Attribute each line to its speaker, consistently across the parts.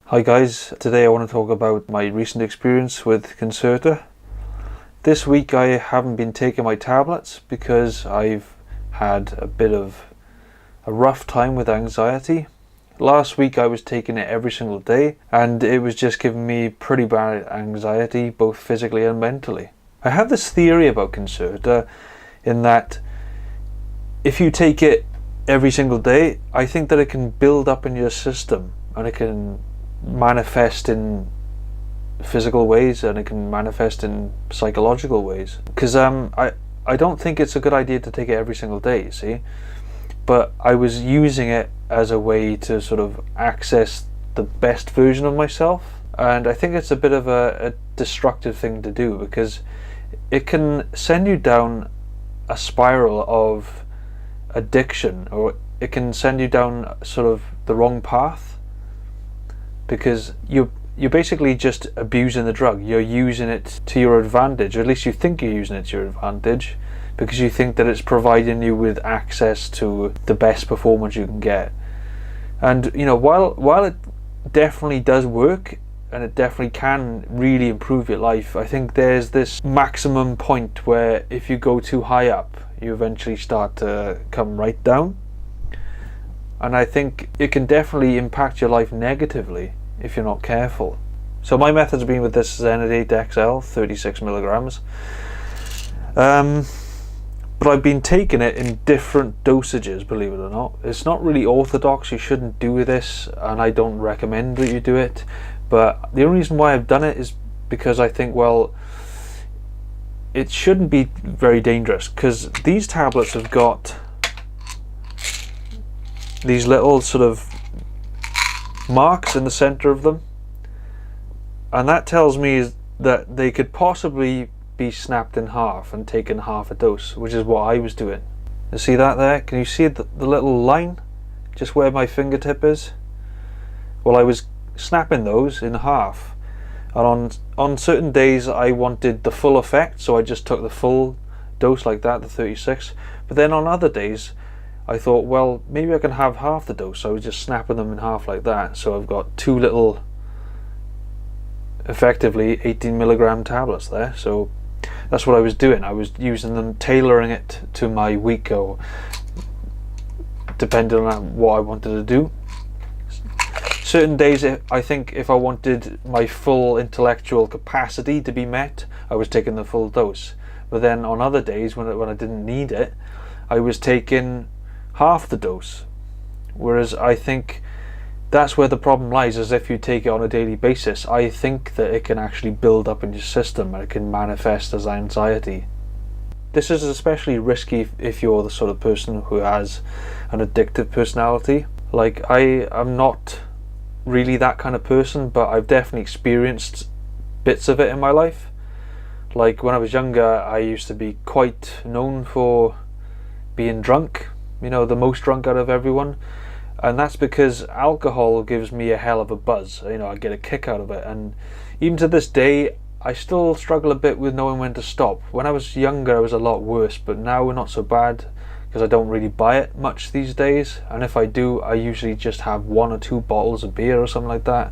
Speaker 1: Hi guys, today I want to talk about my recent experience with Concerta. This week I haven't been taking my tablets because I've had a bit of a rough time with anxiety. Last week I was taking it every single day and it was just giving me pretty bad anxiety, both physically and mentally. I have this theory about Concerta in that if you take it every single day, I think that it can build up in your system and it can manifest in physical ways and it can manifest in psychological ways. Because I don't think it's a good idea to take it every single day, you see. But I was using it as a way to sort of access the best version of myself, and I think it's a bit of a destructive thing to do because it can send you down a spiral of addiction, or it can send you down sort of the wrong path, because you're basically just abusing the drug. You're using it to your advantage, or at least you think you're using it to your advantage, because you think that it's providing you with access to the best performance you can get. And you know, while it definitely does work and it definitely can really improve your life, I think there's this maximum point where if you go too high up, you eventually start to come right down. And I think it can definitely impact your life negatively if you're not careful. So my method's been with this Adhd XL, 36 milligrams. But I've been taking it in different dosages, believe it or not. It's not really orthodox, you shouldn't do this, and I don't recommend that you do it. But the only reason why I've done it is because I think, well, it shouldn't be very dangerous, because these tablets have got these little sort of marks in the center of them, and that tells me that they could possibly be snapped in half and taken half a dose, which is what I was doing. You see that there? Can you see the little line just where my fingertip is? Well, I was snapping those in half, and on certain days I wanted the full effect, so I just took the full dose like that, the 36. But then on other days I thought, well, maybe I can have half the dose, so I was just snapping them in half like that. So I've got two little, effectively 18 milligram tablets there. So that's what I was doing. I was using them, tailoring it to my week, or depending on what I wanted to do. Certain days, I think if I wanted my full intellectual capacity to be met, I was taking the full dose. But then on other days when I didn't need it, I was taking half the dose. Whereas I think that's where the problem lies, is if you take it on a daily basis, I think that it can actually build up in your system and it can manifest as anxiety. This is especially risky if you're the sort of person who has an addictive personality. Like, I am not really that kind of person, but I've definitely experienced bits of it in my life. Like when I was younger, I used to be quite known for being drunk, you know, the most drunk out of everyone, and that's because alcohol gives me a hell of a buzz. You know, I get a kick out of it, and even to this day I still struggle a bit with knowing when to stop. When I was younger I was a lot worse, but now we're not so bad because I don't really buy it much these days, and if I do, I usually just have 1 or 2 bottles of beer or something like that.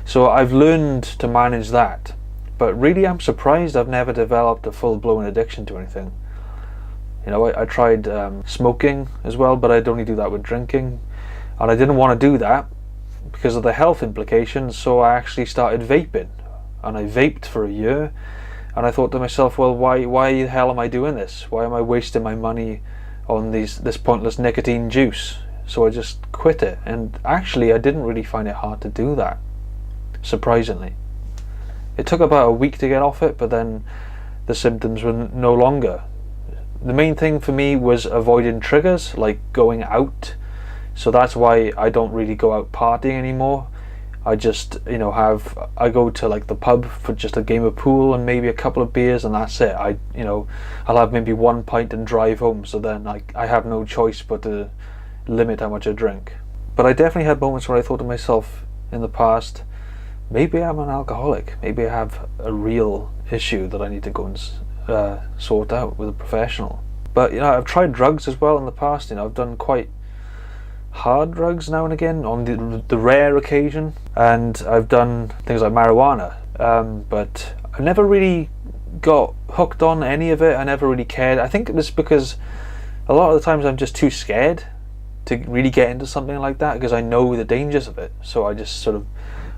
Speaker 1: So I've learned to manage that, but really I'm surprised I've never developed a full-blown addiction to anything. You know, I tried smoking as well, but I'd only do that with drinking, and I didn't want to do that because of the health implications, so I actually started vaping, and I vaped for a year, and I thought to myself, well, why the hell am I doing this? Why am I wasting my money on this pointless nicotine juice? So I just quit it, and actually I didn't really find it hard to do that, surprisingly. It took about a week to get off it, but then the symptoms were no longer. The main thing for me was avoiding triggers, like going out. So that's why I don't really go out partying anymore. I just, you know, I go to like the pub for just a game of pool and maybe a couple of beers, and that's it. I'll have maybe 1 pint and drive home, so then I have no choice but to limit how much I drink. But I definitely had moments where I thought to myself in the past, maybe I'm an alcoholic, maybe I have a real issue that I need to go and sort out with a professional. But you know, I've tried drugs as well in the past. You know, hard drugs now and again on the rare occasion, and I've done things like marijuana, but I never really got hooked on any of it. I never really cared. I think it was because a lot of the times I'm just too scared to really get into something like that, because I know the dangers of it, so I just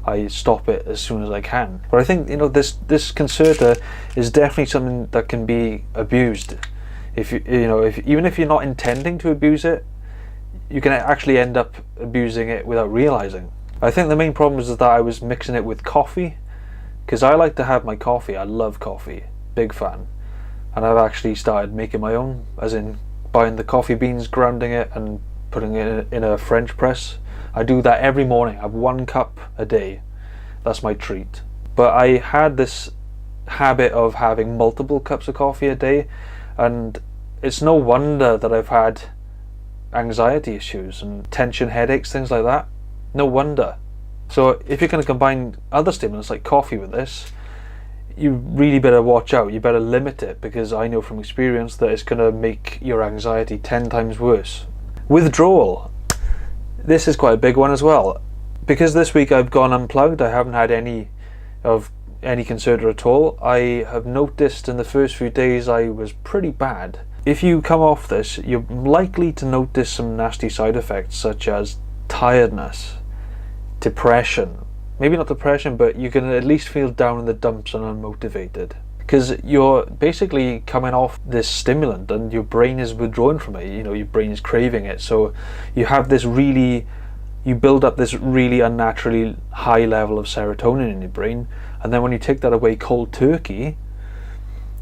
Speaker 1: I stop it as soon as I can. But I think, you know, this Concerta is definitely something that can be abused. If even if you're not intending to abuse it, you can actually end up abusing it without realizing. I think the main problem is that I was mixing it with coffee, because I like to have my coffee. I love coffee, big fan, and I've actually started making my own, as in buying the coffee beans, grounding it, and putting it in a French press. I do that every morning. I have 1 cup a day. That's my treat. But I had this habit of having multiple cups of coffee a day, and it's no wonder that I've had anxiety issues and tension headaches, things like that. No wonder. So if you're going to combine other stimulants like coffee with this, you really better watch out. You better limit it, because I know from experience that it's going to make your anxiety 10 times worse. Withdrawal. This is quite a big one as well. Because this week I've gone unplugged, I haven't had any Concerta at all. I have noticed in the first few days I was pretty bad. If you come off this, you're likely to notice some nasty side effects, such as tiredness, depression. Maybe not depression, but you can at least feel down in the dumps and unmotivated, because you're basically coming off this stimulant and your brain is withdrawing from it. You know, your brain is craving it, so you build up this really unnaturally high level of serotonin in your brain, and then when you take that away cold turkey,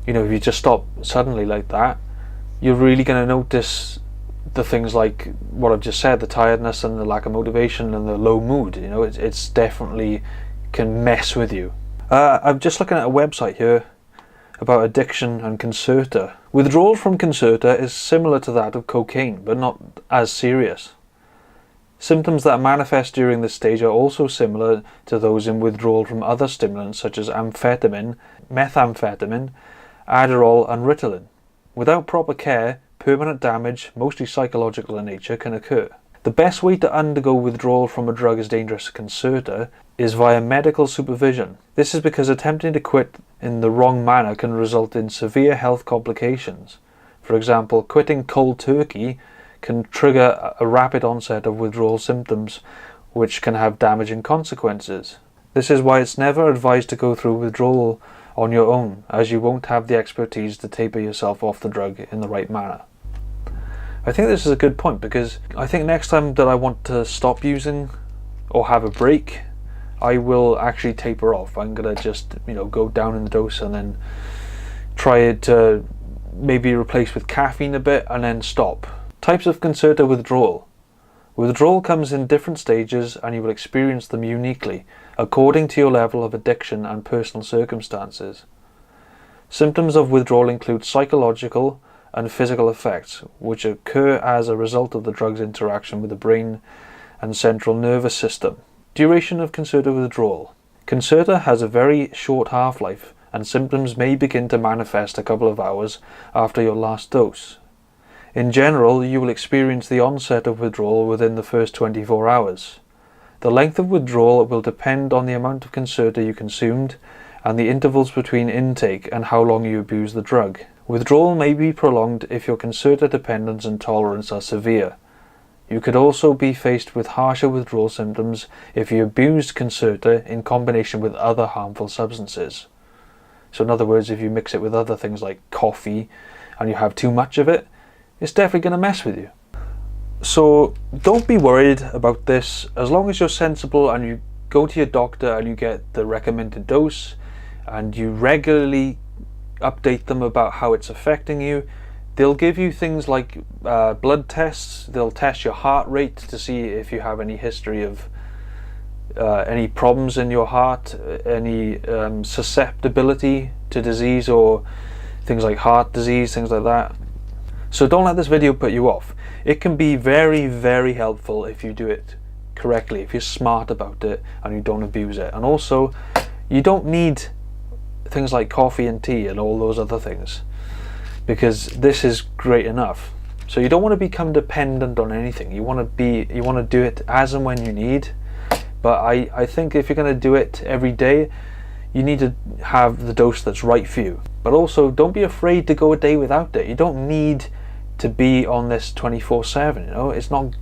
Speaker 1: you know, if you just stop suddenly like that, you're really going to notice the things like what I've just said, the tiredness and the lack of motivation and the low mood. You know, it's definitely can mess with you. I'm just looking at a website here about addiction and Concerta. Withdrawal from Concerta is similar to that of cocaine, but not as serious. Symptoms that manifest during this stage are also similar to those in withdrawal from other stimulants such as amphetamine, methamphetamine, Adderall and Ritalin. Without proper care, permanent damage, mostly psychological in nature, can occur. The best way to undergo withdrawal from a drug as dangerous as Concerta is via medical supervision. This is because attempting to quit in the wrong manner can result in severe health complications. For example, quitting cold turkey can trigger a rapid onset of withdrawal symptoms, which can have damaging consequences. This is why it's never advised to go through withdrawal on your own, as you won't have the expertise to taper yourself off the drug in the right manner. I think this is a good point, because I think next time that I want to stop using or have a break, I will actually taper off. I'm gonna just, you know, go down in the dose and then try to maybe replace with caffeine a bit and then stop. Types of Concerta withdrawal. Withdrawal comes in different stages, and you will experience them uniquely according to your level of addiction and personal circumstances. Symptoms of withdrawal include psychological and physical effects, which occur as a result of the drug's interaction with the brain and central nervous system. Duration of Concerta withdrawal. Concerta has a very short half-life, and symptoms may begin to manifest a couple of hours after your last dose. In general, you will experience the onset of withdrawal within the first 24 hours. The length of withdrawal will depend on the amount of Concerta you consumed and the intervals between intake and how long you abuse the drug. Withdrawal may be prolonged if your Concerta dependence and tolerance are severe. You could also be faced with harsher withdrawal symptoms if you abused Concerta in combination with other harmful substances. So in other words, if you mix it with other things like coffee and you have too much of it, it's definitely going to mess with you. So don't be worried about this. As long as you're sensible and you go to your doctor and you get the recommended dose and you regularly update them about how it's affecting you, they'll give you things like blood tests. They'll test your heart rate to see if you have any history of any problems in your heart, any susceptibility to disease or things like heart disease, things like that. So don't let this video put you off. It can be very, very helpful if you do it correctly, if you're smart about it and you don't abuse it. And also, you don't need things like coffee and tea and all those other things, because this is great enough. So you don't want to become dependent on anything. You want to do it as and when you need. But I think if you're going to do it every day, you need to have the dose that's right for you. But also, don't be afraid to go a day without it. You don't need to be on this 24/7. You know, it's not.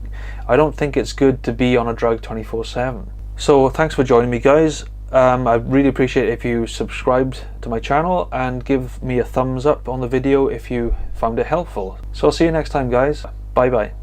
Speaker 1: I don't think it's good to be on a drug 24/7. So thanks for joining me, guys. I really appreciate it if you subscribed to my channel and give me a thumbs up on the video if you found it helpful. So I'll see you next time, guys. Bye bye.